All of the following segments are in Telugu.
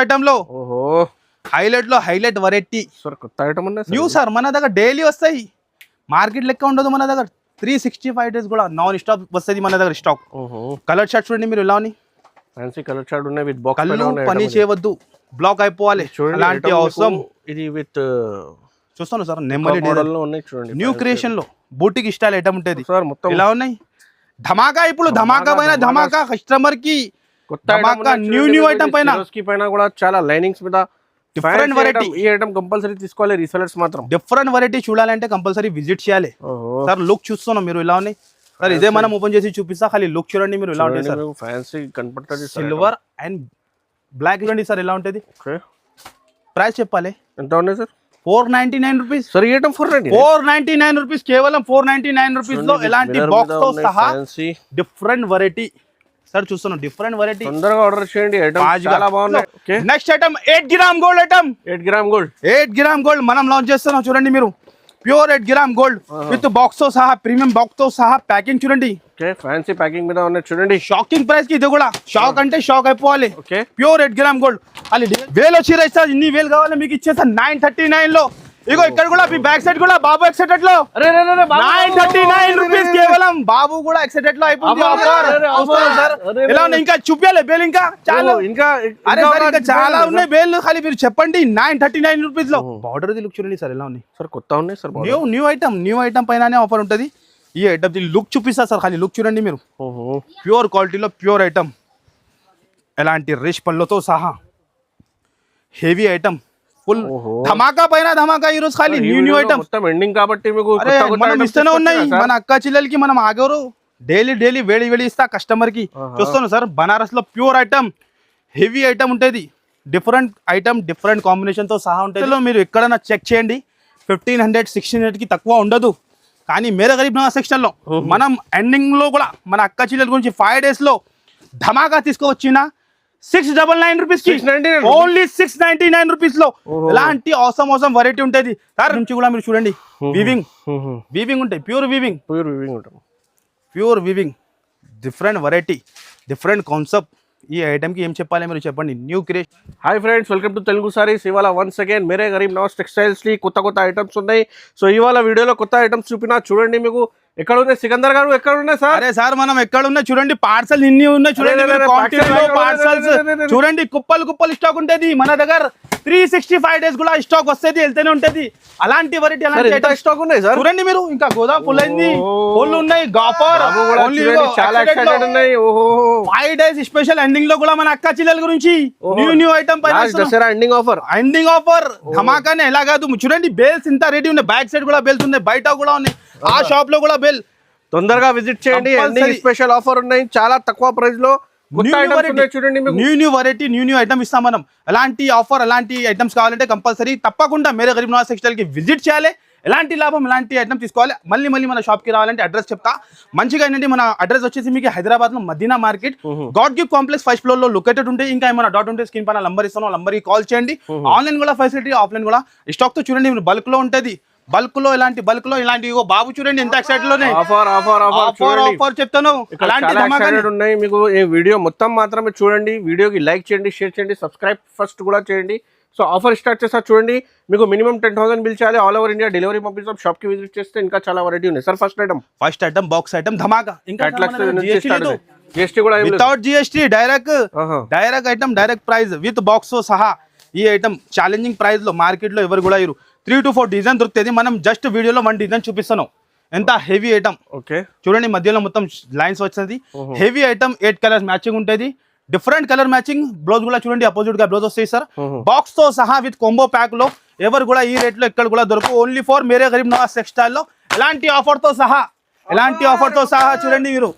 ఐటమ్ లో ఓహో హైలైట్ వెరైటీ సార్ కొత్త ఐటమ్ ఉన్నాయి న్యూ సార్ మన దగ్గర డైలీ వస్తాయి మార్కెట్ లెక్క ఉండదు మన దగ్గర 365 డేస్ కూడా నాన్ స్టాప్ వస్తుంది మన దగ్గర స్టాక్ కలర్ షర్ట్ చూడండి మీరు ఎలా ఉన్నాయి ఫ్యాన్సీ కలర్ షర్ట్ ఉన్నాయి విత్ బాక్స్ కళ్ళు పని చేయవద్దు బ్లాక్ అయిపోవాలి అలాంటి అవసరం ఇది విత్ చూస్తాను సార్ నెమ్మది మోడల్ లో ఉన్నాయి చూడండి న్యూ క్రియేషన్ లో బూటిక్ స్టైల్ ఐటమ్ ఉంటుంది సార్ మొత్తం ఇలా ఉన్నాయి ధమాకా ఇప్పుడు ధమాకా పైన ధమాకా కస్టమర్ కి కొత్త న్యూ ఐటమ్ పైన కూడా చాలా లైనింగ్స్ మీద డిఫరెంట్ వెరైటీ ఈ ఐటమ్ కంపల్సరీ తీసుకోవాలి రీసెలర్స్ మాత్రం డిఫరెంట్ వెరైటీ చూడాలంటే కంపల్సరీ విజిట్ చేయాలి సార్ లుక్ చూస్తున్నాం మీరు ఇలా ఉన్నాయి సార్ ఇదే మనం ఓపెన్ చేసి చూపిస్తా ఖాళీ లుక్ చూడండి మీరు ఇలా ఉంటుంది సార్ ఫ్యాన్సీ కనపడుతుంది సిల్వర్ అండ్ బ్లాక్ చూడండి సార్ ఎలా ఉంటుంది ప్రైస్ చెప్పాలి ఎంత ఉన్నాయి సార్ 499 రూపీస్ సార్ ఈ ఐటమ్ 499 రూపీస్ కేవలం 499 రూపీస్ లో ఎలాంటి బాక్స్ తో సహా డిఫరెంట్ వెరైటీ సార్ చూస్తున్నాం డిఫరెంట్ వెరైటీ తొందరగా ఆర్డర్ చేయండి ఐటమ్ చాలా బాగున్నాయి okay next item 8 gram gold item 8 gram gold మనం లాంచ్ చేస్తున్నాం చూడండి మీరు pure 8 gram gold with box తో సహా ప్రీమియం బాక్స్ తో సహా ప్యాకింగ్ చూడండి ఓకే ఫ్యాన్సీ ప్యాకింగ్ మీద ఉన్నాయి చూడండి షాకింగ్ ప్రైస్ కి ఇది కూడా షాక్ అంటే షాక్ అయిపోవాలి ఓకే ప్యూర్ 8 గ్రామ్ గోల్డ్ అది వేలు వచ్చి రైస్ ఇన్ని వేలు కావాలి మీకు ఇచ్చేస్తా 939 లో ఇగో ఇక్కడ కూడా మీ బ్యాక్ సైడ్ కూడా బాబు ఎక్సెటెడ్ లో 939 రూపీస్ కేవలం బాబు కూడా ఎక్సెటెడ్ లో అయిపోయింది ఆఫర్ ఎలా ఉన్నాయి ఇంకా చూపించాలి బేల్ ఇంకా చాలా ఇంకా చాలా ఉన్నాయి బేల్ ఖాళీ మీరు చెప్పండి 939 రూపీస్ లో బార్డర్ ది లుక్ చూడండి సార్ ఎలా ఉన్నాయి సార్ కొత్త ఉన్నాయి సార్ న్యూ ఐటమ్ పైననే ఆఫర్ ఉంటుంది ఈ ఐటమ్ ది లుక్ చూపిస్తా సార్ ఖాళీ లుక్ చూడండి మీరు ప్యూర్ క్వాలిటీలో ప్యూర్ ఐటమ్ ఎలాంటి రేష్ పళ్ళతో సహా హెవీ ఐటమ్ ఫుల్ ధమాకా పైన ధమాకా ఈ రోజు ఖాళీ న్యూ ఐటమ్ మొత్తం ఎండింగ్ కాబట్టి మీకు మనం ఇస్తూనే ఉన్నాయి మన అక్క చెల్లెలకి మనం ఆగరు డైలీ వేడి ఇస్తా కస్టమర్ కి చూస్తాను సార్ బనారస్ లో ప్యూర్ ఐటమ్ హెవీ ఐటమ్ ఉంటుంది డిఫరెంట్ ఐటమ్ డిఫరెంట్ కాంబినేషన్ తో సహా ఉంటుంది మీరు ఎక్కడైనా చెక్ చేయండి 1500-1600 కి తక్కువ ఉండదు కానీ మేరా గరీబ్ నవాజ్ సెక్షన్ లో మనం ఎండింగ్ లో కూడా మన అక్క చెల్లెల గురించి 5 days లో ధమాకా తీసుకువచ్చిన 699 రూపీస్ కి ఓన్లీ 699 రూపీస్ లో ఎలాంటి అవసరం వెరైటీ ఉంటుంది సార్ నుంచి కూడా మీరు చూడండి వీవింగ్ ఉంటాయి pure weaving different variety different concept ఈ ఐటమ్ కి ఏం చెప్పాలి మీరు చెప్పండి new creation hi friends welcome to Telugu saris ఇవాళ వన్స్ అగైన్ మేరే గరీబ్ నవాజ్ టెక్స్టైల్స్ కి కొత్త ఐటమ్స్ ఉన్నాయి సో ఇవాళ వీడియోలో కొత్త ఐటమ్స్ చూపినా చూడండి మీకు ఎక్కడ ఉన్నాయి సికందర్ గారు ఎక్కడ ఉన్నాయి సార్ అరే సార్ మనం ఎక్కడ ఉన్నాయి చూడండి పార్సల్ ఇన్ని ఉన్నాయి చూడండి పార్సల్స్ చూడండి కుప్పలు స్టాక్ ఉంటుంది మన దగ్గర 365 డేస్ కూడా స్టాక్ వస్తుంది వెళ్తూనే ఉంటది అలాంటి వెరైటీ అలాంటి స్టాక్ ఉన్నాయి సార్ చూడండి మీరు ఇంకా గోదాం ఫుల్ అయింది ఫుల్ ఉన్నాయి గాఫర్ చాలా ఎక్సైటెడ్ ఉన్నాయి 5 days స్పెషల్ ఎండింగ్ లో కూడా మన అక్క చెల్లెల గురించి న్యూ ఐటమ్ పైన ఎండింగ్ ఆఫర్ ధమాకానే ఎలా కాదు చూడండి బేల్స్ ఇంత రెడీ ఉన్నాయి బ్యాక్ సైడ్ కూడా బేల్స్ ఉన్నాయి బయట కూడా ఉన్నాయి ఆ షాప్ లో కూడా బెల్ తొందరగా విజిట్ చేయండి స్పెషల్ ఆఫర్ ఉన్నాయి చాలా తక్కువ ప్రైస్ లో చూడండి న్యూ వెరైటీ న్యూ ఐటమ్ ఇస్తాం మనం ఎలాంటి ఆఫర్ ఎలాంటి ఐటమ్స్ కావాలంటే కంపల్సరీ తప్పకుండా మేరే గరీబ్ నవాజ్ టెక్స్టైల్ కి విజిట్ చేయాలి ఎలాంటి లాభం ఎలాంటి ఐటమ్ తీసుకోవాలి మళ్ళీ మన షాప్ కి రావాలంటే అడ్రస్ చెప్తా మంచిగా ఏంటంటే మన అడ్రస్ వచ్చేసి మీకు హైదరాబాద్ లో Madina market God Gift complex 1st floor లో లొకేటెడ్ ఉంటాయి ఇంకా ఏమైనా డౌట్ ఉంటే స్క్రీన్ పైన నంబర్ ఇస్తాను నంబర్ కి కాల్ చేయండి ఆన్లైన్ కూడా ఫెసిలిటీ ఆఫ్లైన్ కూడా స్టాక్ తో చూడండి బల్క్ లో ఉంటది బల్క్ లో ఇలాంటి బాబు చూడండి ఎంత ఎక్సైటెడ్ లోనే ఆఫర్ చెప్తాను ఉన్నాయి మీకు ఈ వీడియో మొత్తం మాత్రమే చూడండి వీడియోకి లైక్ చేయండి షేర్ చేయండి సబ్స్క్రైబ్ ఫస్ట్ కూడా చేయండి సో ఆఫర్ స్టార్ట్ చేస్తా చూడండి మీకు మినిమం 10,000 బిల్ చేయాలి ఆల్ ఓవర్ ఇండియా డెలివరీ పంపిస్తాం షాప్ కి విజిట్ చేస్తే ఇంకా చాలా వెరైటీ ఉన్నాయి sir first item box item ధమాకా ఇంకా జిఎస్టీ కూడా without GST direct item direct price with box తో సహా ఈ ఐటమ్ ఛాలెంజింగ్ ప్రైస్ లో మార్కెట్ లో ఎవరు కూడా 3 to 4 డిజైన్ దొరుకుతుంది మనం జస్ట్ వీడియోలో 1 డిజైన్ చూపిస్తాను ఎంత హెవీ ఐటమ్ ఓకే చూడండి మధ్యలో మొత్తం లైన్స్ వచ్చింది హెవీ ఐటమ్ 8 కలర్స్ మ్యాచింగ్ ఉంటుంది డిఫరెంట్ కలర్ మ్యాచింగ్ బ్లౌజ్ కూడా చూడండి అపోజిట్ గా బ్లౌజ్ వస్తాయి సార్ బాక్స్ తో సహా విత్ కాంబో ప్యాక్ లో ఎవరు కూడా ఈ రేట్ లో ఎక్కడ కూడా దొరకవు only for Mere Garib Nawaz textile లో ఎలాంటి ఆఫర్ తో సహా చూడండి మీరు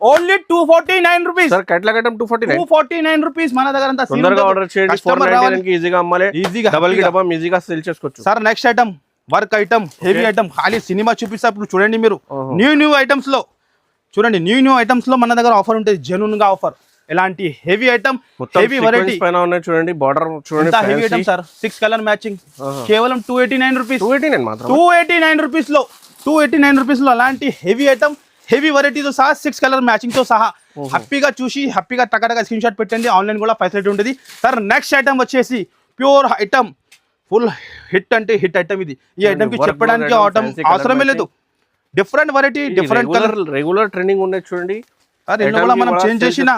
ఓన్లీ 249 రూపీస్ సార్ కట్ల కట్టం 249 రూపీస్ మన దగ్గర అంతా తొందరగా ఆర్డర్ చేయండి 499 ఈజీగా అమ్మాలి డబుల్ కి డబల్ ఈజీగా సేల్ చేసుకోవచ్చు sir next item work item heavy item ఖాళీ సినిమా చూపిస్తారు చూడండి మీరు న్యూ ఐటమ్స్ లో చూడండి న్యూ ఐటమ్స్ లో మన దగ్గర ఆఫర్ ఉంటుంది జెన్యూన్ గా ఆఫర్ ఎలాంటి హెవీ ఐటమ్ హెవీ వెరైటీ పైన ఉన్నాయి చూడండి బార్డర్ చూడండి heavy item sir 6 colour matching కేవలం 289 రూపీస్ 289 మాత్రం 289 రూపీస్ లో అలాంటి హెవీ ఐటమ్ హెవీ వెరైటీతో సహా 6 కలర్ మ్యాచింగ్ తో సహా హ్యాపీగా చూసి హ్యాపీగా టకాటగా స్క్రీన్ షాట్ పెట్టండి. ఆన్లైన్ కూడా ఫెసిలిటీ ఉంటుంది సార్. నెక్స్ట్ ఐటమ్ వచ్చేసి ప్యూర్ ఐటమ్, ఫుల్ హిట్ అంటే హిట్ ఐటమ్ ఇది. ఈ ఐటమ్ కి చెప్పడానికి అవసరమే లేదు. Different variety, different colour, regular trending ఉన్నాయి చూడండి. కూడా మనం చేంజ్ చేసిన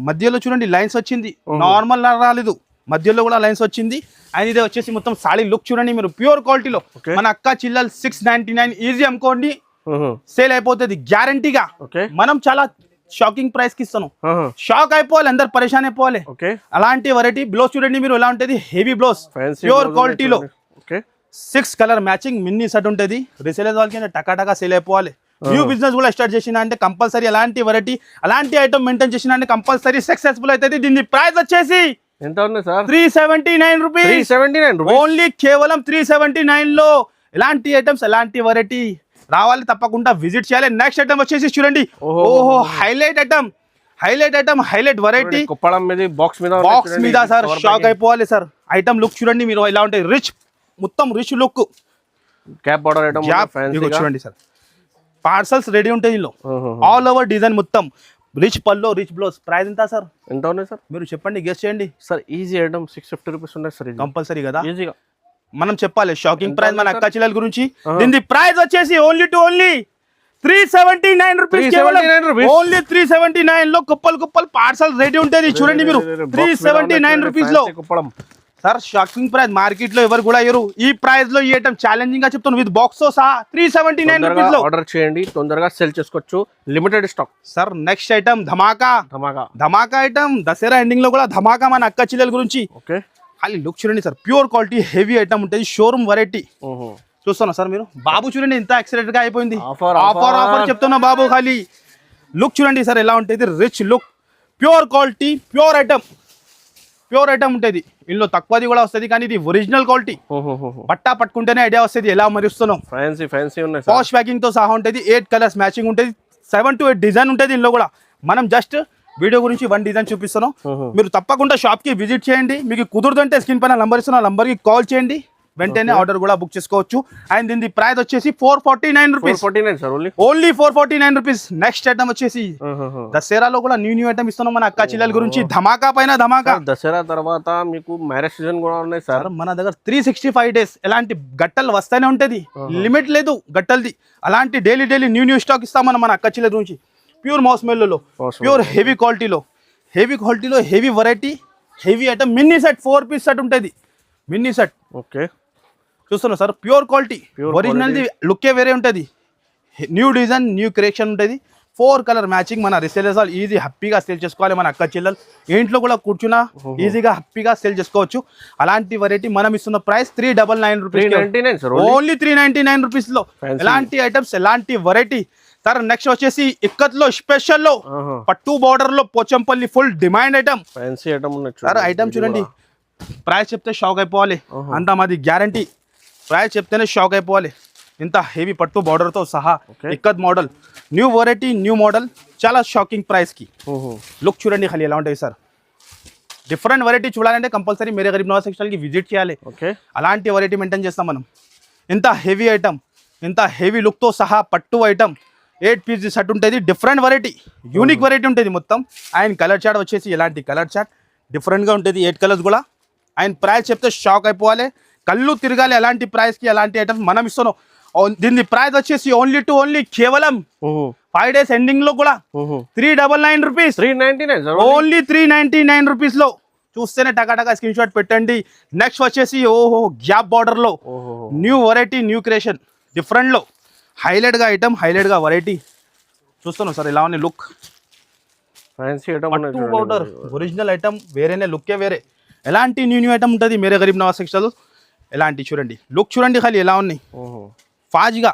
మధ్యలో చూడండి లైన్స్ వచ్చింది, నార్మల్ రాలేదు, మధ్యలో కూడా లైన్స్ వచ్చింది. అండ్ ఇదే వచ్చేసి మొత్తం సాడీ లుక్ చూడండి మీరు, ప్యూర్ క్వాలిటీలో. మన అక్క చిల్లలు 699 ఈజీ అమ్ముకోండి, సేల్ అయిపోతుంది గ్యారంటీగా. మనం చాలా షాకింగ్ ప్రైస్ కి ఇస్తాను, షాక్ అయిపోవాలి, అందరు పరేషాన్ అయిపోవాలి. అలాంటి వెరైటీ బ్లౌజ్ చూడండి మీరు ఎలా ఉంటుంది, హెవీ బ్లౌజ్ ప్యూర్ క్వాలిటీలో. 6 కలర్ మ్యాచింగ్ మిన్నీ సెట్ ఉంటుంది. రీసేలర్స్ వాళ్ళకి టకాటకా సేల్ అయిపోవాలి. న్యూ బిజినెస్ కూడా స్టార్ట్ చేసిన అంటే కంపల్సరీ అలాంటి వెరైటీ, అలాంటి ఐటమ్ మెయింటైన్ చేసిన అంటే కంపల్సరీ సక్సెస్ఫుల్ అవుతుంది. దీని ప్రైస్ వచ్చేసి ఎంత ఉంది సార్? 379 రూపీస్. 379 ఓన్లీ కేవలం 379 లో ఇలాంటి ఐటమ్స్, ఎలాంటి వెరైటీ రావాలి, తప్పకుండా విజిట్ చేయాలి. నెక్స్ట్ ఐటమ్ వచ్చేసి చూడండి, ఓహో highlight item, highlight variety. Box మీద సార్ షాక్ అయిపోవాలి సార్. ఐటమ్ లుక్ చూడండి మీరు ఇలా ఉంటాయి, రిచ్, మొత్తం rich look. Cap border item చూడండి సార్, పార్సల్స్ రెడీ ఉంటాయి ఇందులో. ఆల్ ఓవర్ డిజైన్ మొత్తం రిచ్ పల్లో, రిచ్ బ్లౌజ్. ప్రైస్ ఎంత సార్? ఎంత ఉన్నాయి సార్ మీరు చెప్పండి, గెస్ చేయండి సార్. ఈజీ ఐటమ్ 650 రూపీస్ ఉన్నాయి సార్. కంపల్సరీ కదా, ఈజీగా మనం చెప్పాలి షాకింగ్ ప్రైస్ మన అక్క చిల్లల గురించి. దీని ప్రైస్ వచ్చేసి ఓన్లీ 379 రూపీస్. ఓన్లీ 379 లో కుప్పలు పార్సల్ రెడీ ఉంటుంది చూడండి మీరు. 379 రూపీస్ లో సార్ షాకింగ్ ప్రైస్. మార్కెట్ లో ఎవరు కూడా అయ్యారు ఈ ప్రైస్ లో. ఈ ఐటమ్ ఛాలెంజింగ్ గా చెప్తాను, విత్ బాక్స్ తో సహా 379 రూపీస్ లో. ఆర్డర్ చేయండి, తొందరగా సెల్ చేసుకోవచ్చు, limited stock sir. Next item ధమాకా ఐటమ్, దసరా ఎండింగ్ లో కూడా ధమాకా మన అక్క చిల్లల గురించి. ఖాళీ లుక్ చూడండి sir, pure quality heavy item ఉంటుంది, షోరూమ్ వెరైటీ. చూస్తున్నా సార్ మీరు. బాబు చూడండి ఎంత ఎక్సైటెడ్ గా అయిపోయింది, ఆఫర్ చెప్తున్నా బాబు. ఖాళీ లుక్ చూడండి సార్ ఎలా ఉంటుంది, rich look, pure quality, pure item ఉంటుంది. ఇందులో తక్కువది కూడా వస్తుంది, కానీ ఇది ఒరిజినల్ క్వాలిటీ. బట్టా పట్టుకుంటేనే ఐడియా వస్తుంది ఎలా మరుస్తున్నాం. ఫ్యాన్సీ ఉన్నాయి, పాష్ ప్యాకింగ్ తో సహా ఉంటుంది. 8 కలర్స్ మ్యాచింగ్ ఉంటుంది, 7 to 8 డిజైన్ ఉంటుంది ఇందులో కూడా. మనం జస్ట్ వీడియో గురించి 1 డిజైన్ చూపిస్తాను, మీరు తప్పకుండా షాప్ కి విజిట్ చేయండి. మీకు కుదురుతుంటే స్క్రీన్ పైన నంబర్ ఇస్తున్నా, నంబర్ కి కాల్ చేయండి, వెంటనే ఆర్డర్ కూడా బుక్ చేసుకోవచ్చు. అండ్ దీని ప్రైస్ వచ్చేసి 449 rupees. Only 449 rupees. Next item వచ్చేసి దసరాలో కూడా న్యూ ఐటమ్ ఇస్తున్నాం మన అక్క చిల్లల గురించి. ధమాకా పైన ధమాకా. దసరా తర్వాత మీకు మ్యారేజ్ సీజన్ కూడా ఉన్నాయి సార్ మన దగ్గర. 365 డేస్ ఎలాంటి గట్టలు వస్తానే ఉంటది, లిమిట్ లేదు గట్టలది. అలాంటి డైలీ న్యూ స్టాక్ ఇస్తాం మన అక్క చిల్లల గురించి. ప్యూర్ మౌస్ మెల్లో, ప్యూర్ హెవీ క్వాలిటీలో, heavy variety, heavy item. Mini set 4 piece set ఉంటుంది, మినీ సెట్. చూస్తున్నా సార్, ప్యూర్ క్వాలిటీ, ఒరిజినల్ లుక్కే వేరే ఉంటుంది. న్యూ డిజైన్, న్యూ క్రియేషన్ ఉంటుంది. 4 కలర్ మ్యాచింగ్. మన రిసేలర్స్ వాళ్ళు ఈజీ హ్యాపీగా సేల్ చేసుకోవాలి. మన అక్క చిల్లలు ఇంట్లో కూడా కూర్చున్నా ఈజీగా హ్యాపీగా సేల్ చేసుకోవచ్చు. అలాంటి వెరైటీ మనం ఇస్తున్న ప్రైస్ 399 రూపీస్. ఓన్లీ 399 రూపీస్ లో ఎలాంటి ఐటమ్స్, ఎలాంటి వెరైటీ సార్. నెక్స్ట్ వచ్చేసి ఇక్కత్లో స్పెషల్ లో పట్టు బార్డర్ లో Pochampally full demand item. Sir item చూడండి, ప్రైస్ చెప్తే షాక్ అయిపోవాలి, అంత మాది గ్యారంటీ. ప్రైస్ చెప్తేనే షాక్ అయిపోవాలి. ఇంత హెవీ పట్టు బార్డర్ తో సహా ikat model, new variety, new model, చాలా షాకింగ్ ప్రైస్ కి. లుక్ చూడండి ఖాళీ ఎలా ఉంటుంది సార్. డిఫరెంట్ వెరైటీ చూడాలంటే కంపల్సరీ మేరే గరీబ్ నవాజ్ సెక్షన్ కి విజిట్ చేయాలి. అలాంటి వెరైటీ మెయింటైన్ చేస్తాం మనం. ఇంత హెవీ ఐటమ్, ఇంత హెవీ లుక్ తో సహా పట్టు ఐటమ్. 8 పీస్ సెట్ ఉంటుంది, డిఫరెంట్ వెరైటీ, యూనిక్ వెరైటీ ఉంటుంది మొత్తం. అండ్ కలర్ చార్ట్ వచ్చేసి ఎలాంటి కలర్ చార్ట్ డిఫరెంట్గా ఉంటుంది, 8 కలర్స్ కూడా. అండ్ ప్రైస్ చెప్తే షాక్ అయిపోవాలి, కళ్ళు తిరగాలి. అలాంటి ప్రైస్కి అలాంటి ఐటమ్స్ మనం ఇస్తున్నాం. దీని ప్రైస్ వచ్చేసి ఓన్లీ కేవలం 5 డేస్ ఎండింగ్ లో కూడా 399 రూపీస్. 399 ఓన్లీ 399 రూపీస్ లో. చూస్తేనే టకాటకా స్క్రీన్ షాట్ పెట్టండి. నెక్స్ట్ వచ్చేసి గ్యాప్ బార్డర్ లో new variety, new creation, different లో హైలైట్ గా ఐటమ్, హైలైట్ గా వెరైటీ. చూస్తున్నాం సార్ ఇలా ఉంది లుక్. పట్టు పౌడర్ ఒరిజినల్ ఐటమ్, వేరేనే లుక్కే వేరే. ఎలాంటి న్యూ ఐటమ్ ఉంటుంది మేరే గరీబ్ నవాజ్ సెక్షన్. ఎలాంటి చూడండి లుక్ చూడండి ఖాళీ ఎలా ఉన్నాయి. ఫాజ్గా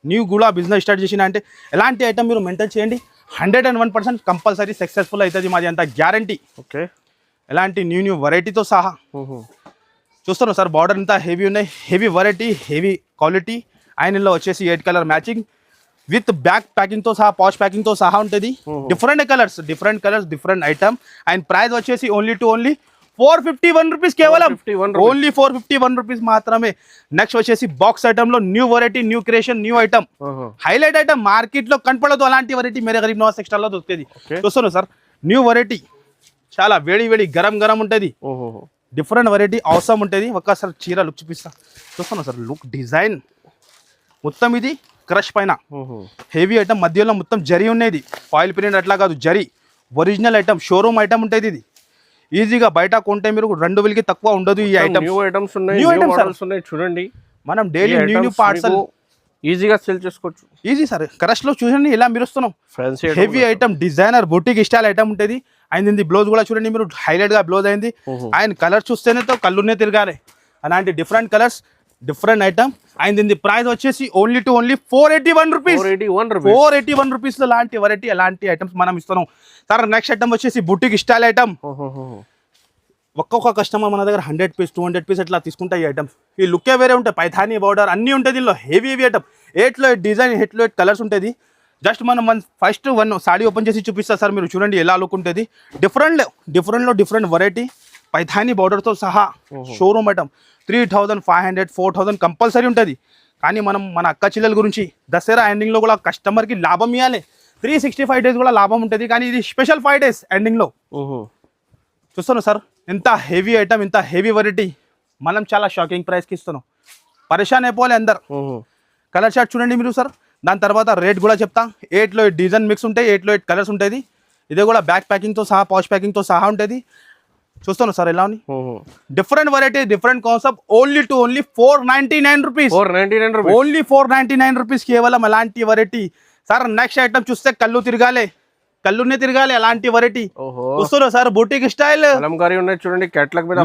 న్యూ కూడా బిజినెస్ స్టార్ట్ చేసిన అంటే ఎలాంటి ఐటమ్ మీరు మెయింటైన్ చేయండి, 101% కంపల్సరీ సక్సెస్ఫుల్ అవుతుంది, మాది అంత గ్యారంటీ. ఎలాంటి న్యూ వెరైటీతో సహా చూస్తున్నాం సార్. బార్డర్ అంతా హెవీ ఉన్నాయి, హెవీ వెరైటీ, హెవీ క్వాలిటీ. ఆయనలో వచ్చేసి 8 colour matching with back packing తో సహా, పాష్ ప్యాకింగ్ తో సహా ఉంటుంది. Different colours, different item. And price వచ్చేసి ఓన్లీ 451 రూపీస్ కేవలం 451 ఓన్లీ 451 రూపీస్ మాత్రమే. నెక్స్ట్ వచ్చేసి బాక్స్ ఐటమ్ లో new variety, new creation, new item, highlight item, market లో కనపడదు అలాంటి వెరైటీ మేరే గరీబ్ నవాజ్ టెక్స్టైల్ లో దొరుకుతుంది. చూస్తున్నాను సార్, న్యూ వెరైటీ, చాలా వేడి వేడి గరం గరం ఉంటుంది, డిఫరెంట్ వెరైటీ అవసరం ఉంటుంది. ఒక్కసారి చీర లుక్ చూపిస్తా. చూస్తున్నాను సార్, లుక్ డిజైన్ మొత్తం ఇది క్రష్ పైన హెవీ ఐటమ్, మధ్యలో మొత్తం జరీ ఉన్నది, ఫాయిల్ ప్రింట్ అట్లా కాదు, zari original item, showroom item ఉంటుంది. ఇది ఈజీగా బయట కొంటే మీరు 2000కి తక్కువ ఉండదు. ఈ ఐటమ్ న్యూ ఐటమ్స్ ఉన్నాయి, న్యూ మోడల్స్ ఉన్నాయి. చూడండి, మనం డైలీ న్యూ పార్సల్ ఈజీగా సేల్ చేసుకోవచ్చు. ఈజీ సార్, క్రష్ లో చూడండి ఎలా మెరుస్తున్నాం. Heavy item, designer boutique style item ఉంటుంది. అయింది బ్లౌజ్ కూడా చూడండి మీరు, హైలైట్ గా బ్లౌజ్ అయింది. ఆయన కలర్ చూస్తేనే తో కళ్ళునే తిరగాలి, అలాంటి డిఫరెంట్ కలర్స్, డిఫరెంట్ ఐటమ్. అయింది ప్రైస్ వచ్చేసి ఓన్లీ 481 రూపీస్. 481 రూపీస్ లో లాంటి వెరైటీ, అలాంటి ఐటమ్స్ మనం ఇస్తున్నాం సార్. నెక్స్ట్ ఐటమ్ వచ్చేసి బుటిక్ స్టైల్ ఐటమ్. ఒక్కొక్క కస్టమర్ మన దగ్గర 100 పీస్ 200 పీస్ అట్లా తీసుకుంటాయి ఈ ఐటమ్స్. ఈ లుక్కే వేరే ఉంటాయి, పైథానీ బార్డర్ అన్నీ ఉంటాయి దీనిలో. హెవీ ఐటమ్, 8లో 8 డిజైన్, 8లో 8 కలర్స్ ఉంటుంది. జస్ట్ మనం ఫస్ట్ సాడీ ఓపెన్ చేసి చూపిస్తా సార్, మీరు చూడండి ఎలా లుక్ ఉంటుంది. డిఫరెంట్లో డిఫరెంట్ వెరైటీ, పైథానీ బార్డర్తో సహా షోరూమ్ ఐటమ్. 3500 4000 కంపల్సరీ ఉంటుంది. కానీ మనం మన అక్క చెల్లెల గురించి దసరా ఎండింగ్లో కూడా కస్టమర్కి లాభం ఇవ్వాలి. 365 డేస్ కూడా లాభం ఉంటుంది, కానీ ఇది స్పెషల్ 5 డేస్ ఎండింగ్లో. చూస్తాను సార్, ఎంత హెవీ ఐటమ్, ఇంత హెవీ వెరైటీ మనం చాలా షాకింగ్ ప్రైస్కి ఇస్తున్నాం. పరేషాన్ అయిపోవాలి అందరు. కలర్ షార్ట్ చూడండి మీరు సార్. దాని తర్వాత రేట్ కూడా చెప్తా. 8లో 8 డిజైన్ మిక్స్ ఉంటాయి, 8లో 8 కలర్స్ ఉంటుంది. ఇది కూడా బ్యాక్ ప్యాకింగ్తో సహా, పౌచ్ ప్యాకింగ్తో సహా ఉంటుంది. చూస్తాను సార్ ఎలా ఉంది, different variety, different concept. Only 499 rupees. Only 499 rupees కేవలం అలాంటి వెరైటీ సార్. నెక్స్ట్ ఐటమ్ చూస్తే కళ్ళునే తిరగాలి అలాంటి వెరైటీ. చూస్తున్నారు సార్, బూటిక్ స్టైల్ చూడండి,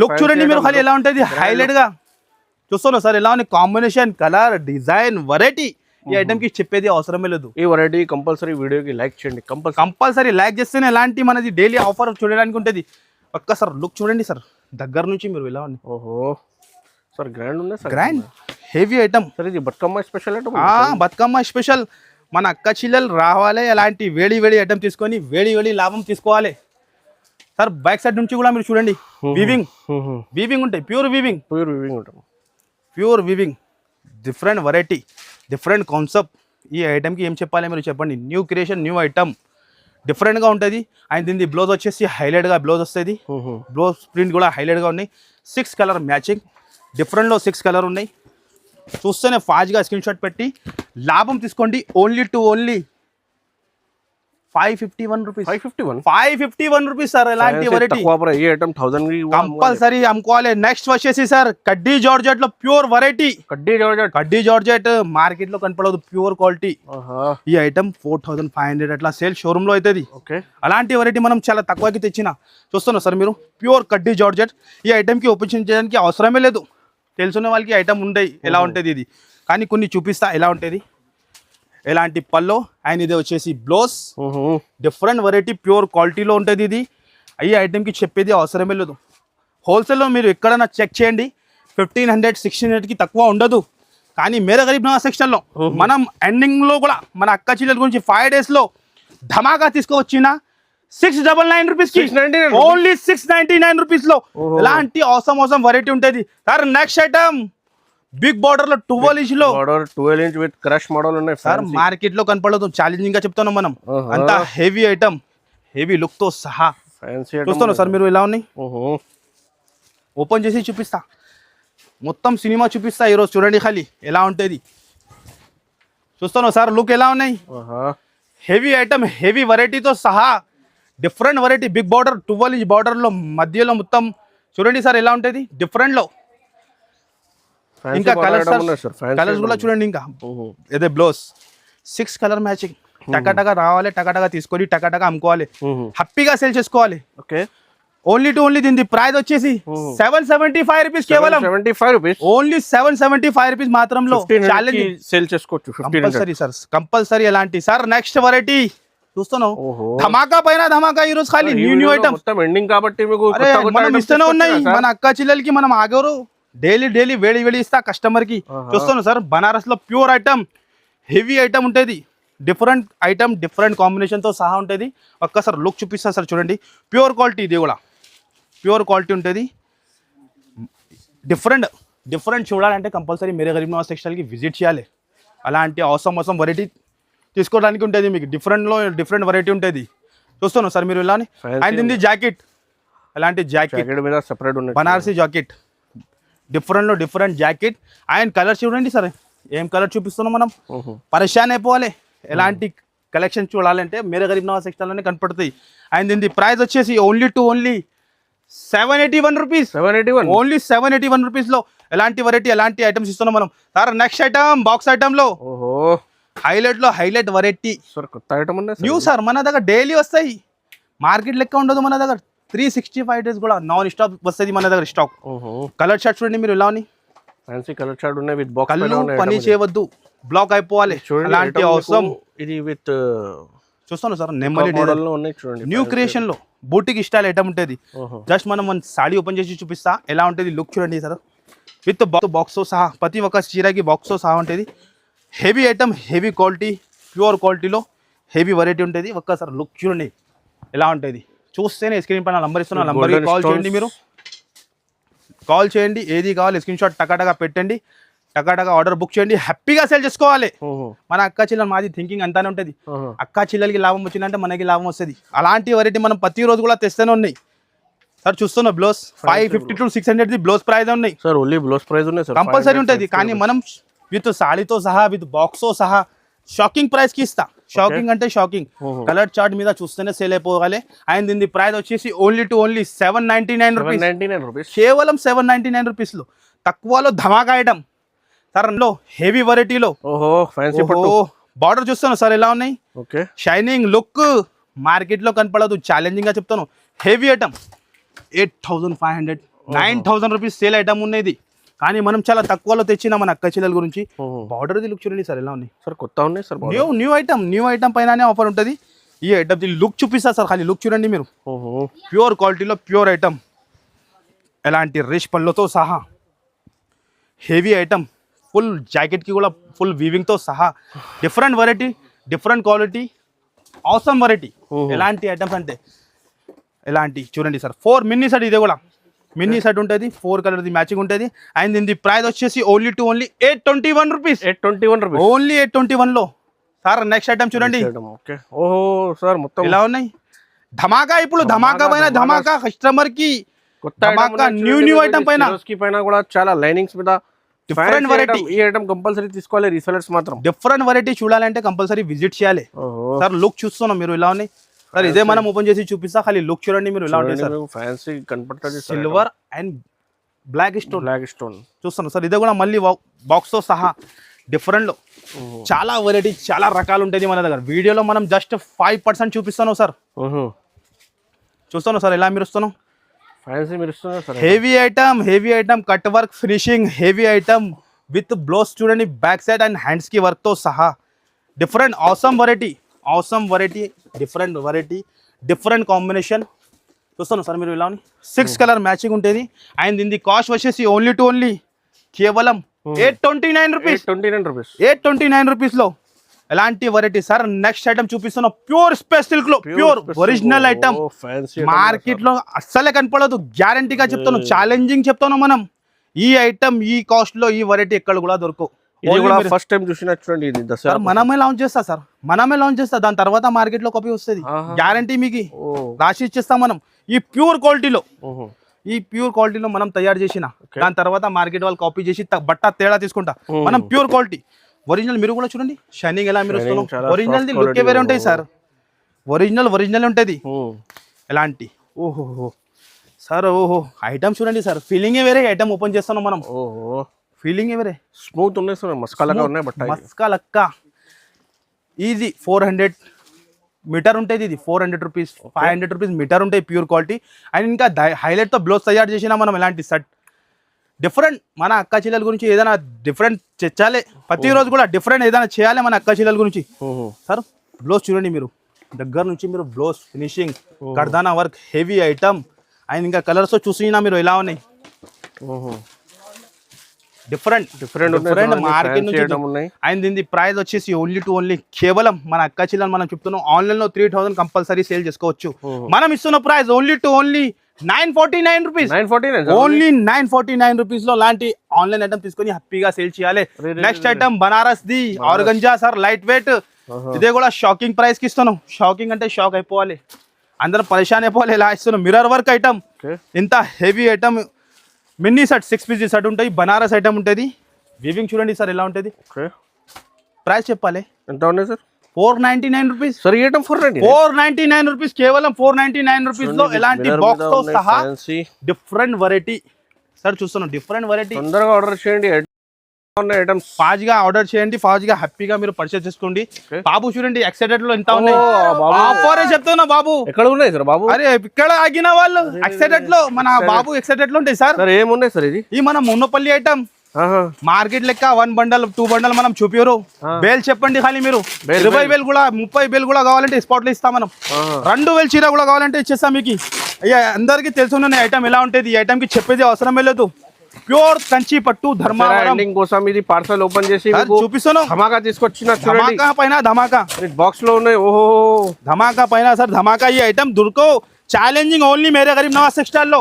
లుక్ చూడండి మీరు, ఖాళీ ఎలా ఉంటుంది హైలైట్ గా. చూస్తున్నారు సార్ ఎలా ఉంది, కాంబినేషన్, కలర్, డిజైన్, వెరైటీ. ఈ ఐటమ్ కి చెప్పేది అవసరమే లేదు. ఈ వెరైటీ కంపల్సరీ వీడియోకి లైక్ చేయండి, కంపల్సరీ లైక్ చేస్తేనే ఎలాంటి మనది డైలీ ఆఫర్ చూడడానికి ఉంటుంది. ఒక్కసారి లుక్ చూడండి సార్, దగ్గర నుంచి మీరు ఎలా ఉంది. సార్ గ్రాండ్ ఉంది, గ్రాండ్ హెవీ ఐటమ్. సార్ ఇది Bathukamma special item. Bathukamma special, మన అక్క చెల్లెలు రావాలి అలాంటి వేడి వేడి ఐటమ్ తీసుకొని వేడి లాభం తీసుకోవాలి సార్. బ్యాక్ సైడ్ నుంచి కూడా మీరు చూడండి, వీవింగ్ ఉంటాయి, pure weaving, different variety, different concept. ఈ ఐటమ్కి ఏం చెప్పాలి మీరు చెప్పండి. న్యూ క్రియేషన్, న్యూ ఐటమ్, డిఫరెంట్గా ఉంటుంది. అండ్ దీని బ్లౌజ్ వచ్చేసి హైలైట్గా బ్లౌజ్ వస్తుంది. బ్లౌజ్ ప్రింట్ కూడా హైలైట్గా ఉన్నాయి. 6 కలర్ మ్యాచింగ్, డిఫరెంట్లో 6 కలర్ ఉన్నాయి. చూస్తేనే ఫాస్ట్గా స్క్రీన్ షాట్ పెట్టి లాభం తీసుకోండి. Only 551 rupees. 551 రూపీస్ సార్, ఎలాంటి వెరైటీ కంపల్సరీ అమ్ముకోవాలి. నెక్స్ట్ వచ్చేసి సార్, కడ్డీ జార్జెట్ లో ప్యూర్ వెరైటీ. కడ్డీ జార్జెట్ మార్కెట్ లో కనపడదు, ప్యూర్ క్వాలిటీ. ఈ ఐటమ్ 4500 అట్లా సేల్ షోరూమ్ లో అవుతుంది. అలాంటి వెరైటీ మనం చాలా తక్కువకి తెచ్చిన. చూస్తున్నారు సార్ మీరు, ప్యూర్ కడ్డీ జార్జెట్. ఈ ఐటమ్ కి ఓపెన్ చేయడానికి అవసరమే లేదు, తెలుసుకునే వాళ్ళకి ఐటమ్ ఉంటాయి ఎలా ఉంటుంది ఇది. కానీ కొన్ని చూపిస్తా ఎలా ఉంటుంది, ఎలాంటి పల్లో. అండ్ ఇది వచ్చేసి బ్లౌజ్, డిఫరెంట్ వెరైటీ, ప్యూర్ క్వాలిటీలో ఉంటుంది ఇది. ఈ ఐటమ్కి చెప్పేది అవసరమే లేదు. హోల్సేల్లో మీరు ఎక్కడైనా చెక్ చేయండి, 1500 1600కి తక్కువ ఉండదు. కానీ మేరా గరీబ్ నవాజ్ సెక్షన్లో మనం ఎండింగ్లో కూడా మన అక్క చెల్లెల గురించి 5 డేస్లో ధమాకా తీసుకువచ్చిన 699 రూపీస్కి, ఓన్లీ 699 రూపీస్లో ఎలాంటి అవసరం వెరైటీ ఉంటుంది sir. Next item big border లో 12 ఇంచ్ లో, 12 ఇంచ్ విత్ క్రష్ మోడల్ ఉన్నాయి సార్. మార్కెట్ లో కనపడదు, ఛాలెంజింగ్ గా చెప్తున్నాం మనం. అంత హెవీ ఐటమ్, హెవీ లుక్ తో సహా. చూస్తున్నాం సార్ మీరు ఎలా ఉన్నాయి, ఓపెన్ చేసి చూపిస్తా, మొత్తం సినిమా చూపిస్తా ఈరోజు. చూడండి ఖాళీ ఎలా ఉంటుంది. చూస్తున్నాం సార్ లుక్ ఎలా ఉన్నాయి, హెవీ ఐటమ్, హెవీ వెరైటీతో సహా, different variety. Big border 12 inch border లో మధ్యలో మొత్తం చూడండి సార్ ఎలా ఉంటుంది, డిఫరెంట్ లో. ఇంకా కలర్స్ కూడా చూడండి. ఇంకా ఇదే బ్లౌజ్ 6 కలర్ మ్యాచింగ్. టకాటగా రావాలి, టకాటగా తీసుకొని టకాటగా అమ్ముకోవాలి, హ్యాపీగా సేల్ చేసుకోవాలి. ఓన్లీ దీని ప్రైస్ వచ్చేసి 775 రూపీస్ కేవలం. 75 రూపీస్, ఓన్లీ 775 రూపీస్ మాత్రంలో ఛాలెంజ్ సేల్ చేసుకోవచ్చు. కంపల్సరీ సార్, కంపల్సరీ ఎలాంటి సార్. నెక్స్ట్ వెరైటీ చూస్తున్నాం, ధమాకా పైన ధమాకా ఈ రోజు. ఖాళీ న్యూ ఐటమ్, మొత్తం ఎండింగ్ కాబట్టి మనం ఇస్తూనే ఉన్నాయి. మన అక్క చెల్లెలకి మనం ఆగరు, డైలీ వేడి ఇస్తా కస్టమర్ కి. చూస్తాను సార్, బనారస్ లో ప్యూర్ ఐటమ్, హెవీ ఐటమ్ ఉంటుంది. డిఫరెంట్ ఐటమ్, డిఫరెంట్ కాంబినేషన్ తో సహా ఉంటుంది. ఒక్కసారి లుక్ చూపిస్తా సార్ చూడండి, ప్యూర్ క్వాలిటీ. ఇది కూడా ప్యూర్ క్వాలిటీ ఉంటుంది. డిఫరెంట్ చూడాలంటే కంపల్సరీ మీరే గరీబ్ నవాజ్ టెక్స్టైల్కి విజిట్ చేయాలి. అలాంటి అవసరం వెరైటీ తీసుకోవడానికి ఉంటుంది. మీకు డిఫరెంట్ వెరైటీ ఉంటుంది. చూస్తున్నాను సార్ మీరు ఇలా. అండ్ ఇది జాకెట్, అలాంటి జాకెట్ మీద సెపరేట్ ఉన్నాయి, Banarasi jacket, different jacket. And colour చూడండి సార్, ఏం కలర్ చూపిస్తున్నాం మనం, పరేషాన్ అయిపోవాలి. ఎలాంటి కలెక్షన్ చూడాలంటే మీరే గరీబ్ నవాజ్ టెక్స్టైల్లోనే కనపడుతుంది. అండ్ దీని ప్రైస్ వచ్చేసి ఓన్లీ 781 రూపీస్. ఓన్లీ 781 రూపీస్లో ఎలాంటి వెరైటీ, ఎలాంటి ఐటమ్స్ ఇస్తున్నాం మనం. సార్ నెక్స్ట్ ఐటమ్ బాక్స్ ఐటమ్లో హైలైట్ వెరైటీ సార్, కొత్త ఐటమ్ ఉన్నాయి న్యూ సార్. మన దగ్గర డైలీ వస్తాయి, మార్కెట్ లెక్క ఉండదు మన దగ్గర. 365 డేస్ కూడా నాన్ స్టాప్ వస్తుంది మన దగ్గర స్టాక్. కలర్ షర్ట్ చూడండి మీరు, ఇలా ఫ్యాన్సీ కలర్ షర్ట్ ఉన్నాయి విత్ బాక్స్. కళ్ళు పని చేయవద్దు, బ్లాక్ అయిపోవాలి. అలాంటి అవసరం. ఇది విత్ చూస్తాను సార్, నెమ్మది మోడల్ లో ఉన్నాయి చూడండి. న్యూ క్రియేషన్ లో బూటిక్ స్టైల్ ఐటమ్ ఉంటుంది. జస్ట్ మనం సాడీ ఓపెన్ చేసి చూపిస్తా ఎలా ఉంటుంది. లుక్ చూడండి సార్, విత్ బాక్స్ తో సహా, ప్రతి ఒక్క చీరకి బాక్స్ తో సహా ఉంటుంది. Heavy item, heavy quality, pure క్వాలిటీలో హెవీ వెరైటీ ఉంటుంది. ఒక్కసారి లుక్ చూడండి ఎలా ఉంటుంది. చూస్తేనే స్క్రీన్ పైన నంబర్ ఇస్తున్నా, నంబర్కి కాల్ చేయండి. మీరు కాల్ చేయండి, ఏది కావాలి స్క్రీన్ షాట్ టకాటగా పెట్టండి, టకాటగా ఆర్డర్ బుక్ చేయండి. హ్యాపీగా సేల్ చేసుకోవాలి. మన అక్క చెల్లెలు, మాది థింకింగ్ అంతానే ఉంటుంది. అక్క చెల్లెలకి లాభం వచ్చిందంటే మనకి లాభం వస్తుంది. అలాంటి వెరైటీ మనం ప్రతిరోజు కూడా తెస్తూనే ఉన్నాయి. సార్ చూస్తున్నా బ్లౌజ్ 550 to 600 బ్లౌజ్ ప్రైస్ ఉన్నాయి సార్. ఓన్లీ బ్లౌజ్ ప్రైస్ ఉన్నాయి సార్, కంపల్సరీ ఉంటుంది. కానీ మనం విత్ సాడీతో సహా, విత్ బాక్స్ తో సహా షాకింగ్ ప్రైస్ కి ఇస్తా. షాకింగ్ అంటే షాకింగ్. కలర్ చార్ట్ మీద చూస్తేనే సేల్ అయిపోవాలి. అండ్ దీని ప్రైస్ వచ్చేసి ఓన్లీ 799 రూపీస్. కేవలం 799 రూపీస్ లో, తక్కువలో ధమాకా ఐటమ్ సార్. అందులో హెవీ వెరైటీలో బార్డర్ చూస్తాను సార్ ఎలా ఉన్నాయి. షైనింగ్ లుక్ మార్కెట్ లో కనపడదు, ఛాలెంజింగ్ గా చెప్తాను. Heavy item 8500 9000 rupees sale item ఉన్నది. కానీ మనం చాలా తక్కువలో తెచ్చిన మన అక్క చెల్లెల గురించి. బార్డర్ లుక్ చూడండి సార్ ఎలా ఉన్నాయి సార్, కొత్త ఉన్నాయి సార్. న్యూ ఐటమ్ పైననే ఆఫర్ ఉంటుంది. ఈ ఐటమ్ లుక్ చూపిస్తా సార్, ఖాళీ లుక్ చూడండి మీరు. ప్యూర్ క్వాలిటీలో ప్యూర్ ఐటమ్, ఎలాంటి రిచ్ పళ్ళతో సహా హెవీ ఐటమ్, ఫుల్ జాకెట్కి కూడా ఫుల్ వీవింగ్తో సహా. డిఫరెంట్ వెరైటీ, డిఫరెంట్ క్వాలిటీ, అవసరం వెరైటీ. ఎలాంటి ఐటమ్స్ అంటే ఎలాంటి చూడండి సార్. 4 మినీ సెట్, ఇదే కూడా మినీ సెట్ ఉంటుంది. 4 కలర్ది మ్యాచింగ్ ఉంటుంది. అండ్ దీని ప్రైస్ వచ్చేసి ఓన్లీ 821 రూపీస్. ఓన్లీ 821 లో సార్. నెక్స్ట్ ఐటమ్ చూడండి. ఓహో సార్, మొత్తం ఇలా ఉన్నాయి. ధమాకా, ఇప్పుడు ధమాకా పైన ధమాకా, కస్టమర్ కి ధమాకా. న్యూ ఐటమ్ పైన కూడా చాలా లైనింగ్స్ మీద డిఫరెంట్ వెరైటీ. ఈ ఐటమ్ కంపల్సరీ తీసుకోవాలి రీసెలర్స్ మాత్రం. డిఫరెంట్ వెరైటీ చూడాలంటే కంపల్సరీ విజిట్ చేయాలి సార్. లుక్ చూస్తున్నాం మీరు ఇలా ఉన్నాయి సార్. ఇదే మనం ఓపెన్ చేసి చూపిస్తా, ఖాళీ లుక్ చూడండి మీరు ఎలా ఉంటుంది సార్. ఫ్యాన్సీ కనపడుతుంది, సిల్వర్ అండ్ బ్లాక్ స్టోన్ చూస్తున్నాం సార్. ఇదే కూడా మళ్ళీ బాక్స్ తో సహా డిఫరెంట్ లో చాలా వెరైటీ, చాలా రకాలు ఉంటుంది మన దగ్గర. వీడియోలో మనం జస్ట్ 5% చూపిస్తాను సార్. చూస్తాను సార్ ఎలా మీరు వస్తున్నాం. Heavy item, cut work finishing heavy item with blouse చూడండి, బ్యాక్ సైడ్ అండ్ హ్యాండ్స్ కి వర్క్ తో సహా. డిఫరెంట్ అవసరం వెరైటీ, డిఫరెంట్ కాంబినేషన్. చూస్తాను సార్ మీరు ఇలా 6 కలర్ మ్యాచింగ్ ఉంటుంది. అండ్ దీని కాస్ట్ వచ్చేసి ఓన్లీ కేవలం 829 రూపీస్ లో ఎలాంటి వెరైటీ సార్. నెక్స్ట్ ఐటమ్ చూపిస్తున్నా, ప్యూర్ స్పేస్ సిల్క్ లో ప్యూర్ ఒరిజినల్ ఐటమ్. మార్కెట్ లో అస్సలే కనపడదు, గ్యారంటీగా చెప్తాను, ఛాలెంజింగ్ చెప్తాను. మనం ఈ ఐటమ్ ఈ కాస్ట్ లో ఈ వెరైటీ ఎక్కడ కూడా దొరకవు. ఫస్ట్ టైం చూసినట్టు మనమే లాంచ్ చేస్తా సార్, దాని తర్వాత మార్కెట్ లో కాపీ వస్తుంది. గ్యారంటీ మీకు రాసి ఇచ్చేస్తాం మనం. ఈ ప్యూర్ క్వాలిటీలో మనం తయారు చేసిన దాని తర్వాత మార్కెట్ వాళ్ళు కాపీ చేసి బట్ట తేడా తీసుకుంటా. మనం ప్యూర్ క్వాలిటీ ఒరిజినల్. మీరు కూడా చూడండి షైనింగ్ ఎలా మీరు ఒరిజినల్ ది లుక్ వేరే ఉంటాయి సార్. ఒరిజినల్ ఉంటుంది. ఎలాంటి సార్ ఐటమ్ చూడండి సార్, ఫీలింగే వేరే. ఐటమ్ ఓపెన్ చేస్తున్నాం మనం, ఫీలింగ్ వేరే. స్మూత్ ఉన్నాయి సార్, మస్కాలగా ఉన్నాయి. బట్ మస్కాలక్క ఇది 400 మీటర్ ఉంటుంది. ఇది 400 రూపీస్, 500 రూపీస్ మీటర్ ఉంటాయి ప్యూర్ క్వాలిటీ. అండ్ ఇంకా హైలైట్తో బ్లౌజ్ తయారు చేసినా మనం ఎలాంటి సెట్. డిఫరెంట్ మన అక్క చెల్లెల గురించి ఏదైనా డిఫరెంట్ తెచ్చాలి. ప్రతిరోజు కూడా డిఫరెంట్ ఏదైనా చేయాలి మన అక్క చెల్లెల గురించి. సార్ బ్లౌజ్ చూడండి మీరు, దగ్గర నుంచి మీరు బ్లౌజ్ ఫినిషింగ్, కర్దానా వర్క్, హెవీ ఐటమ్. అండ్ ఇంకా కలర్స్ చూసినా మీరు ఎలా ఉన్నాయి. డిఫరెంట్ మార్కెట్ నుంచి. అండ్ దీని ప్రైస్ వచ్చేసి ఓన్లీ కేవలం మన అక్క చెల్లెలు మనం చెప్తున్నాం. ఆన్లైన్ లో 3000 కంపల్సరీ సేల్ చేసుకోవచ్చు. మనం ఇస్తున్న price only 949 rupees, 949 only 949 rupees లో లాంటి ఆన్లైన్ ఐటమ్ తీసుకొని హ్యాపీగా సేల్ చేయాలి. Next item Banaras the organza sir, light weight. ఇదే కూడా షాకింగ్ ప్రైస్ కి ఇస్తున్నాం. షాకింగ్ అంటే షాక్ అయిపోవాలి, అందరం పరేషాన్ అయిపోవాలి. ఇలా ఇస్తున్నాం. మిర్రర్ వర్క్ ఐటమ్, ఇంత heavy item. Mini set 6 piece set ఉంటాయి. బనారస్ ఐటమ్ ఉంటుంది. వీవింగ్ చూడండి సార్ ఎలా ఉంటుంది. ప్రైస్ చెప్పాలి ఎంత ఉన్నాయి సార్? 499 rupees sir. ఈ ఐటమ్ 499 రూపీస్, కేవలం 499 రూపీస్ లో ఎలాంటి బాక్స్ తో సహా డిఫరెంట్ వెరైటీ సార్ చూస్తున్నాం. Different variety. తొందరగా ఆర్డర్ చేయండి. ఐటమ్స్ ఫాస్ట్ గా ఆర్డర్ చేయండి, ఫాస్ట్ గా హ్యాపీగా మీరు పర్చేస్ చేసుకోండి. బాబు చూడండి ఎక్సైటెడ్ లో ఎంత ఉన్నాయి. ఆఫర్ చెప్తున్నా బాబు. ఎక్కడ ఉన్నాయి సార్ బాబు? అరే ఇక్కడ ఆగిన వాళ్ళు ఎక్సైటెడ్ లో, మన బాబు ఎక్సైటెడ్ లో ఉంటాయి సార్. సార్ ఏమున్నాయి సార్? ఇది మన మున్నపల్లి ఐటమ్. మార్కెట్ లెక్క 1 బండల్ 2 బండల్ మనం చూపారు. బేల్ చెప్పండి ఖాళీ మీరు. 20 వేలు కూడా 30 వేలు కూడా కావాలంటే స్పాట్ లో ఇస్తాం మనం. 2000 చీర కూడా కావాలంటే ఇచ్చేస్తాం మీకు. అయ్యా అందరికి తెలుసున్న ఐటమ్ ఎలా ఉంటుంది. ఈ ఐటమ్ కి చెప్పేది అవసరమే లేదు. ప్యూర్ కంచి పట్టు ధర్మావరం కోసం ఇది పార్సల్ ఓపెన్ చేసి చూపిస్తాను. ధమాకా తీసుకొచ్చిన ధమాకా పైన ధమాకా బాక్స్ లో ఉన్నాయి. ఓహో ధమాకా పైన సార్ ధమాకా. ఈ ఐటమ్ దొరకో ఛాలెంజింగ్ ఓన్లీ మేరే గరీబ్ నవాజ్ టెక్స్టైల్ లో.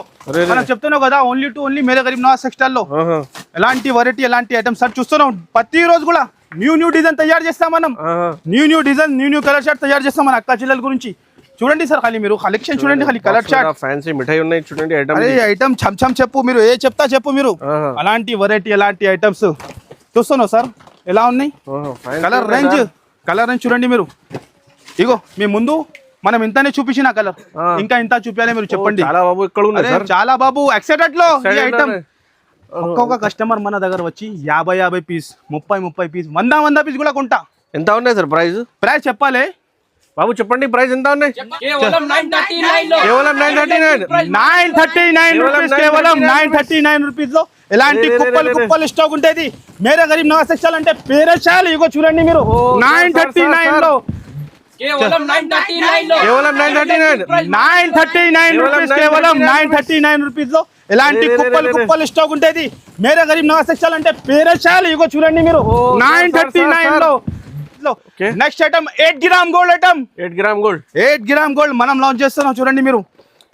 మనం చెప్తున్నాం కదా ఓన్లీ మేరే గరీబ్ నవాజ్ టెక్స్టైల్ లో. ఎలాంటి వెరైటీ ఎలాంటి ఐటమ్ సార్ చూస్తున్నాం. ప్రతి రోజు కూడా న్యూ డిజైన్ తయారు చేస్తాం మనం. New design new colour short తయారు చేస్తాం మన అక్క చెల్లెల గురించి. చూడండి సార్ ఖాళీ మీరు కలెక్షన్ చూడండి. ఖాళీ కలర్ చార్ట్, ఫ్యాన్సీ మిఠాయి ఉన్నాయి చూడండి. ఐటమ్ చమ్ చెప్పు మీరు, ఏ చెప్తా చెప్పు మీరు. అలాంటి వెరైటీ ఎలాంటి ఐటమ్స్ చూస్తున్నావు సార్ ఎలా ఉన్నాయి. కలర్ రేంజ్ చూడండి మీరు. ఇగో మీ ముందు మనం ఇంతనే చూపించిన కలర్, ఇంకా ఇంత చూపించాలి మీరు చెప్పండి. చాలా బాబు ఇక్కడ ఉన్నాయి. చాలా బాబు ఎక్సైటెడ్ లో ఈ ఐటమ్. ఒక్కొక్క కస్టమర్ మన దగ్గర వచ్చి 50 పీస్ 30 పీస్ 100 పీస్ కూడా కొంటా. ఎంత ఉన్నాయి సార్ ప్రైస్ చెప్పాలి బాబు? చెప్పండి ప్రైస్ ఎంత ఉన్నాయి. కేవలం 939 కేవలం 939 రూపీస్, కేవలం 939 రూపీస్ లో ఎలాంటి కుప్పలు స్టాక్ ఉంటుంది. మేరే గరీబ్ నవాజ్ టెక్స్టైల్ అంటే పేరేశాలు. ఇగో చూడండి మీరు 939 లో, కేవలం 939 లో, కేవలం 939 రూపీస్, కేవలం 939 రూపీస్ లో ఎలాంటి కుప్పలు స్టాక్ ఉంటుంది. మేరే గరీబ్ నవాజ్ టెక్స్టైల్ అంటే పేరేశాలు. ఇగో చూడండి మీరు 939 లో. Next item 8 gram gold item. 8 gram gold మనం లాంచ్ చేస్తున్నాం. చూడండి మీరు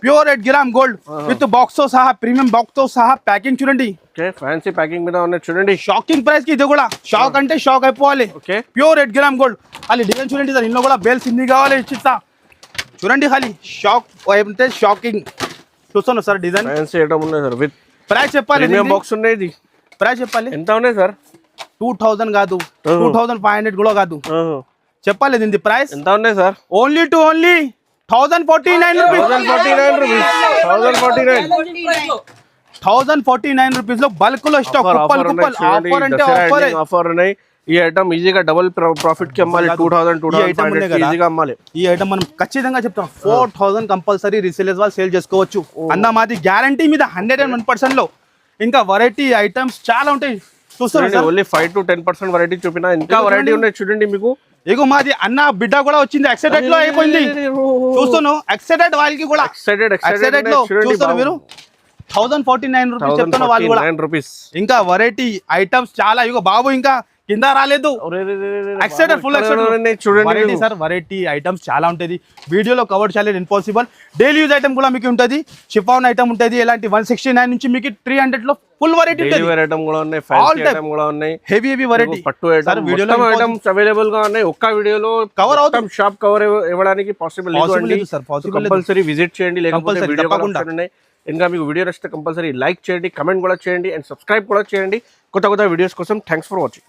pure 8 gram gold with box తో సహా, ప్రీమియం బాక్స్ తో సహా ప్యాకింగ్ చూడండి. ఫ్యాన్సీ ప్యాకింగ్ మీద ఉన్నాయి చూడండి. షాకింగ్ ప్రైస్ కి ఇది కూడా షాక్ అంటే షాక్ అయిపోవాలి. Pure 8 gram gold. ఖాళీ డిజైన్ చూడండి సార్. ఇందులో కూడా బేల్స్ ఇన్ని కావాలి ఇచ్చిస్తా. చూడండి ఖాళీ షాక్ అంటే షాకింగ్ చూస్తాను సార్. డిజైన్ ఫ్యాన్సీ ఐటమ్ ఉన్నాయి సార్. విత్ ప్రైస్ చెప్పాలి. ప్రీమియం బాక్స్ ఉన్నాయి. ఇది ప్రైస్ చెప్పాలి ఎంత ఉన్నాయి సార్? 2000 కాదు, 2500 కూడా కాదు. చెప్పాలి దీని ప్రైస్ ఎంత ఉన్నాయి సార్? ఓన్లీ 1049 రూపీస్ లో బల్క్ లో స్టాక్. ఆఫర్ ఉన్నాయి. ఈ ఐటమ్ ఈజీగా డబుల్ ప్రాఫిట్ కి అమ్మాలి. 2000 ఈజీగా అమ్మాలి. ఈ ఐటమ్ మనం ఖచ్చితంగా చెప్తాం 4000 కంపల్సరీ రీసేలర్స్ వాళ్ళు సేల్ చేసుకోవచ్చు అన్న మాది గ్యారంటీ మీద 101% లో. ఇంకా వెరైటీ ఐటమ్స్ చాలా ఉంటాయి చూస్తాను. ఓన్లీ 5 to 10% వెరైటీ చూపినా ఇంకా వెరైటీ ఉన్నాయి చూడండి మీకు. ఇగో మాది అన్న బిడ్డ కూడా వచ్చింది. ఎక్సైటెడ్ లో అయిపోయింది చూస్తాను. ఎక్సైటెడ్ వాళ్ళకి కూడా ఎక్సైటెడ్ లో చూస్తారు మీరు. 1049 రూపీస్ చెప్తున్న వాళ్ళు కూడా. ఇంకా వెరైటీ ఐటమ్స్ చాలా. ఇగో బాబు ఇంకా కింద రాలేదు. ఎక్సైటెడ్ ఫుల్ చూడండి సార్. వెరైటీ ఐటమ్స్ చాలా ఉంటుంది. వీడియోలో కవర్ చేయలేదు ఇంపాసిబుల్. డైలీ యూజ్ ఐటమ్ కూడా మీకు ఉంటుంది. షిఫాన్ ఐటమ్ ఉంటుంది. ఇలాంటి 169 నుంచి మీకు 300 లో ఫుల్ వెరైటీ హెవీ వెరైటీ పట్టు ఐటమ్స్ అవైలబుల్ గా ఉన్నాయి. ఒక్క వీడియోలో కవర్ అవుతాం. షాప్ కవర్ ఇవ్వడానికి పాసిబుల్ లేదు సార్. కంపల్సరీ విజిట్ చేయండి. లేకపోతే వీడియో ఉన్నాయి. ఇంకా మీకు వీడియో నచ్చితే కంపల్సరీ లైక్ చేయండి, కమెంట్ కూడా చేయండి అండ్ సబ్స్క్రైబ్ కూడా చేయండి కొత్త వీడియోస్ కోసం. Thanks for watching.